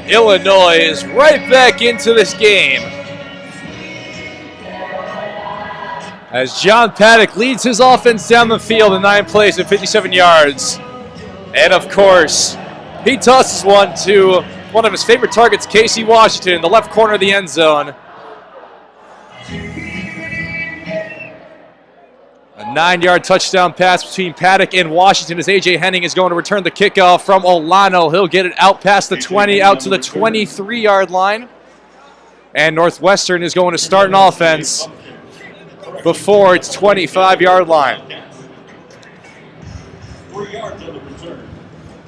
Illinois is right back into this game as John Paddock leads his offense down the field in 9 plays at 57 yards. And of course, he tosses one to one of his favorite targets, Casey Washington, in the left corner of the end zone. A 9-yard touchdown pass between Paddock and Washington as A.J. Henning is going to return the kickoff from Olano. He'll get it out past the 20, out to the 23-yard line. And Northwestern is going to start an offense before its 25-yard line. 3 yards on the return.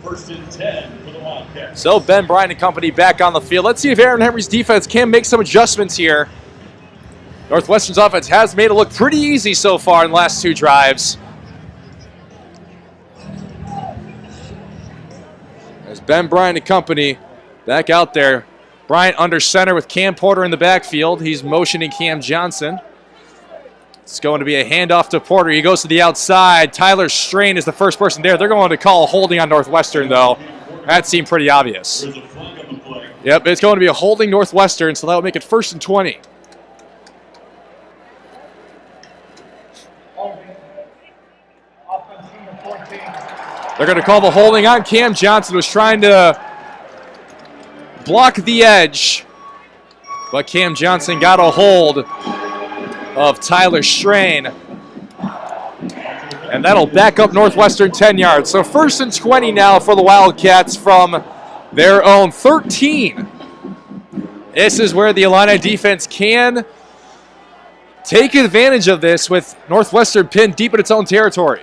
1st and 10 for the Wildcats. So Ben Bryant and company back on the field. Let's see if Aaron Henry's defense can make some adjustments here. Northwestern's offense has made it look pretty easy so far in the last 2 drives. As Ben Bryant and company back out there. Bryant under center with Cam Porter in the backfield. He's motioning Cam Johnson. It's going to be a handoff to Porter. He goes to the outside. Tyler Strain is the first person there. They're going to call a holding on Northwestern, though. That seemed pretty obvious. Yep, it's going to be a holding Northwestern, so that will make it 1st and 20. They're going to call the holding on Cam Johnson, who was trying to block the edge. But Cam Johnson got a hold of Tyler Strain. And that'll back up Northwestern 10 yards. So 1st and 20 now for the Wildcats from their own 13. This is where the Illini defense can take advantage of this with Northwestern pinned deep in its own territory.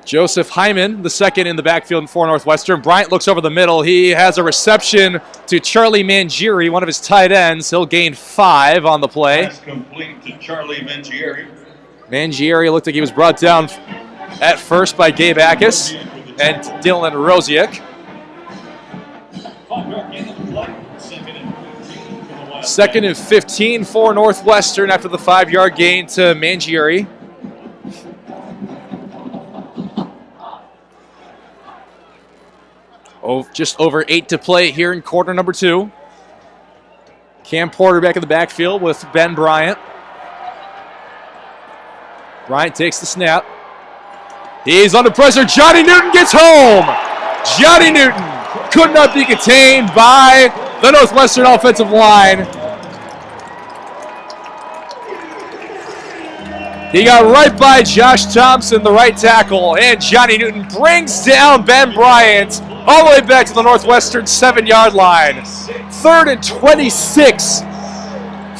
Joseph Hyman, the second in the backfield for Northwestern. Bryant looks over the middle. He has a reception to Charlie Mangieri, one of his tight ends. He'll gain 5 on the play. Pass complete to Charlie Mangieri. Mangieri looked like he was brought down at first by Gabe Ackus and Dylan Rosiak. 2nd and 15 for Northwestern after the 5-yard gain to Mangieri. Just over 8 to play here in quarter number 2. Cam Porter back in the backfield with Ben Bryant. Bryant takes the snap. He's under pressure. Johnny Newton gets home. Johnny Newton could not be contained by the Northwestern offensive line. He got right by Josh Thompson, the right tackle, and Johnny Newton brings down Ben Bryant all the way back to the Northwestern 7-yard line. 3rd and 26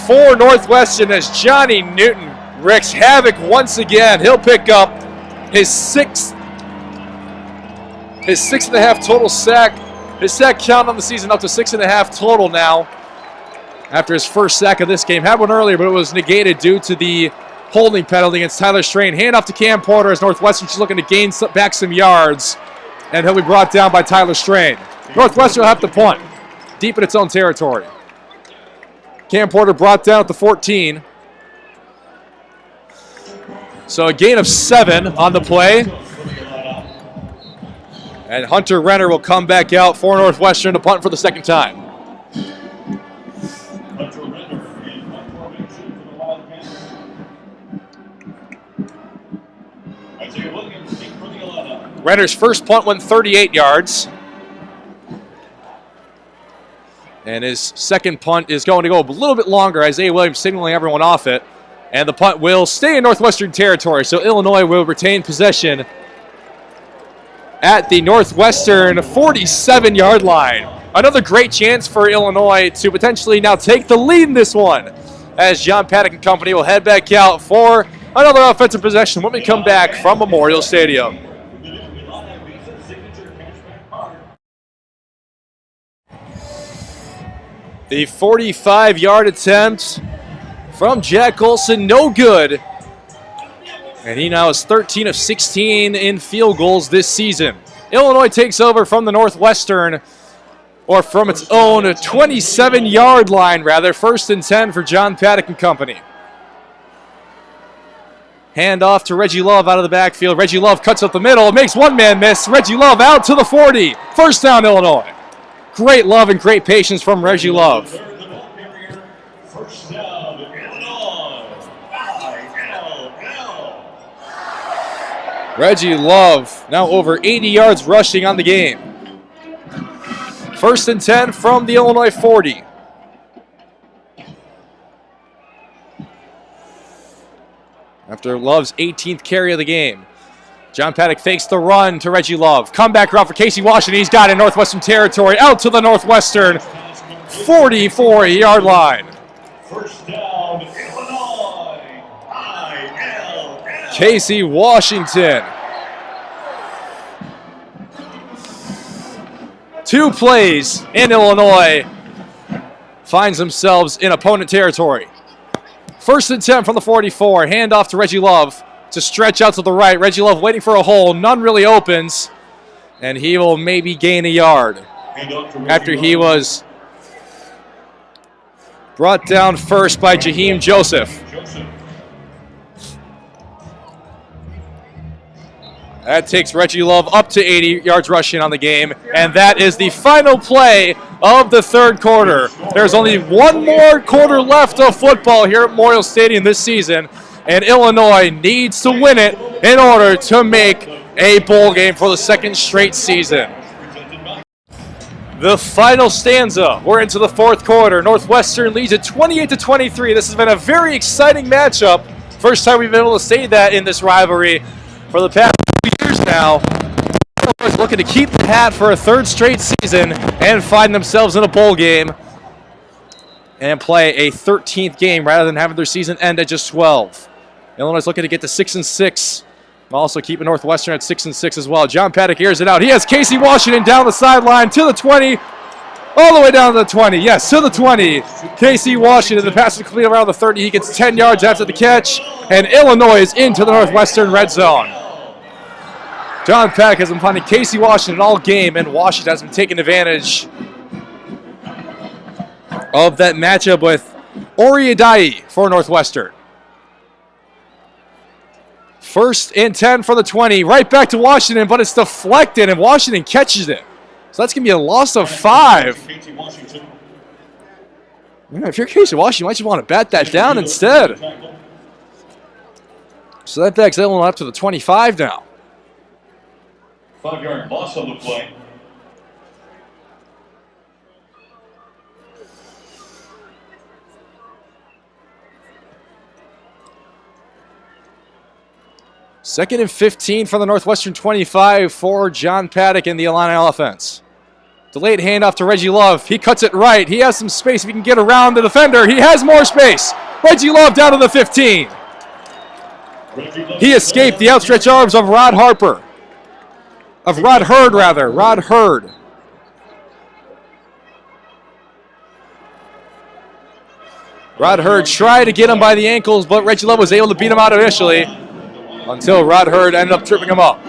for Northwestern as Johnny Newton wreaks havoc once again. He'll pick up his 6.5 total sack. His sack count on the season up to 6.5 total now after his first sack of this game. Had one earlier, but it was negated due to the holding penalty against Tyler Strain. Hand off to Cam Porter as Northwestern's looking to gain back some yards. And he'll be brought down by Tyler Strain. Northwestern will have to punt deep in its own territory. Cam Porter brought down at the 14. So a gain of 7 on the play. And Hunter Renner will come back out for Northwestern to punt for the 2nd time. Renner's first punt went 38 yards. And his second punt is going to go a little bit longer. Isaiah Williams signaling everyone off it. And the punt will stay in Northwestern territory. So Illinois will retain possession at the Northwestern 47-yard line. Another great chance for Illinois to potentially now take the lead in this one, as John Paddock and company will head back out for another offensive possession when we come back from Memorial Stadium. The 45-yard attempt from Jack Olson, no good. And he now is 13 of 16 in field goals this season. Illinois takes over from the Northwestern, or from its own 27-yard line, rather. 1st and 10 for John Paddock and company. Hand off to Reggie Love out of the backfield. Reggie Love cuts up the middle, makes one man miss. Reggie Love out to the 40. First down, Illinois. Great love and great patience from Reggie Love. First down, Illinois. ILL. Reggie Love now over 80 yards rushing on the game. First and 10 from the Illinois 40. After Love's 18th carry of the game. John Paddock fakes the run to Reggie Love. Comeback route for Casey Washington. He's got it in Northwestern territory. Out to the Northwestern 44-yard line. First down, Illinois. ILL. Casey Washington. 2 plays in Illinois. Finds themselves in opponent territory. First and 10 from the 44. Hand off to Reggie Love to stretch out to the right. Reggie Love waiting for a hole. None really opens. And he will maybe gain a yard after he was brought down first by Jaheim Joseph. That takes Reggie Love up to 80 yards rushing on the game. And that is the final play of the third quarter. There's only one more quarter left of football here at Memorial Stadium this season. And Illinois needs to win it in order to make a bowl game for the second straight season. The final stanza. We're into the fourth quarter. Northwestern leads at 28-23. This has been a very exciting matchup. First time we've been able to say that in this rivalry for the past years now. Illinois looking to keep the hat for a third straight season and find themselves in a bowl game and play a 13th game rather than having their season end at just 12. Illinois is looking to get to 6-6. Also keeping Northwestern at 6-6 as well. John Paddock airs it out. He has Casey Washington down the sideline to the 20, all the way down to the 20. Yes, to the 20. Casey Washington, the pass is complete around the 30. He gets 10 yards after the catch, and Illinois is into the Northwestern red zone. John Paddock has been finding Casey Washington all game, and Washington has been taking advantage of that matchup with Ori Adai for Northwestern. First and 10 for the 20. Right back to Washington, but it's deflected, and Washington catches it. So that's going to be a loss of 5. Yeah, if you're Casey Washington, you might just want to bat that down instead. So that backs Illinois up to the 25 now. 5-yard loss on the play. Second and 15 from the Northwestern 25 for John Paddock and the Illini offense. Delayed handoff to Reggie Love. He cuts it right. He has some space. If he can get around the defender, he has more space. Reggie Love down to the 15. He escaped the outstretched arms of Rod Hurd. Rod Hurd tried to get him by the ankles, but Reggie Love was able to beat him out initially until Rod Hurd ended up tripping him up.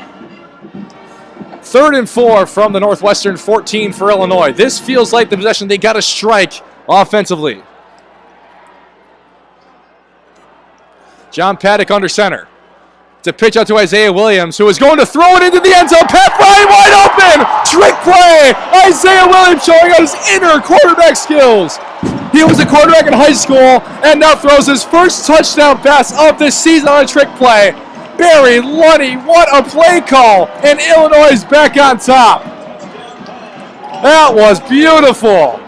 3rd and 4 from the Northwestern 14 for Illinois. This feels like the possession they got to strike offensively. John Paddock under center. It's a pitch out to Isaiah Williams, who is going to throw it into the end zone. Pat Bryant wide open! Trick play! Isaiah Williams showing out his inner quarterback skills. He was a quarterback in high school and now throws his first touchdown pass of this season on a trick play. Barry Lunny, what a play call! And Illinois is back on top. That was beautiful.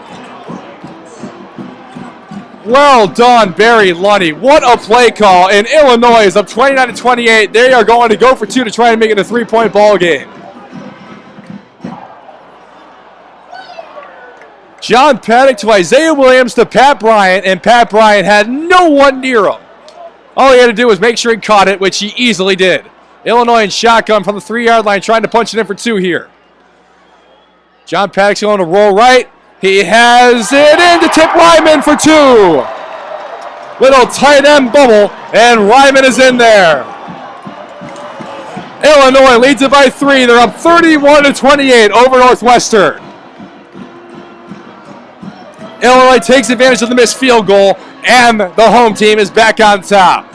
Well done, Barry Lunny. What a play call. And Illinois is up 29-28. They are going to go for 2 to try and make it a 3-point ball game. John Paddock to Isaiah Williams to Pat Bryant, and Pat Bryant had no one near him. All he had to do was make sure he caught it, which he easily did. Illinois in shotgun from the 3-yard line, trying to punch it in for 2 here. John Paddock's going to roll right. He has it in to tip Ryman for 2. Little tight end bubble, and Ryman is in there. Illinois leads it by 3. They're up 31-28 over Northwestern. Illinois takes advantage of the missed field goal, and the home team is back on top.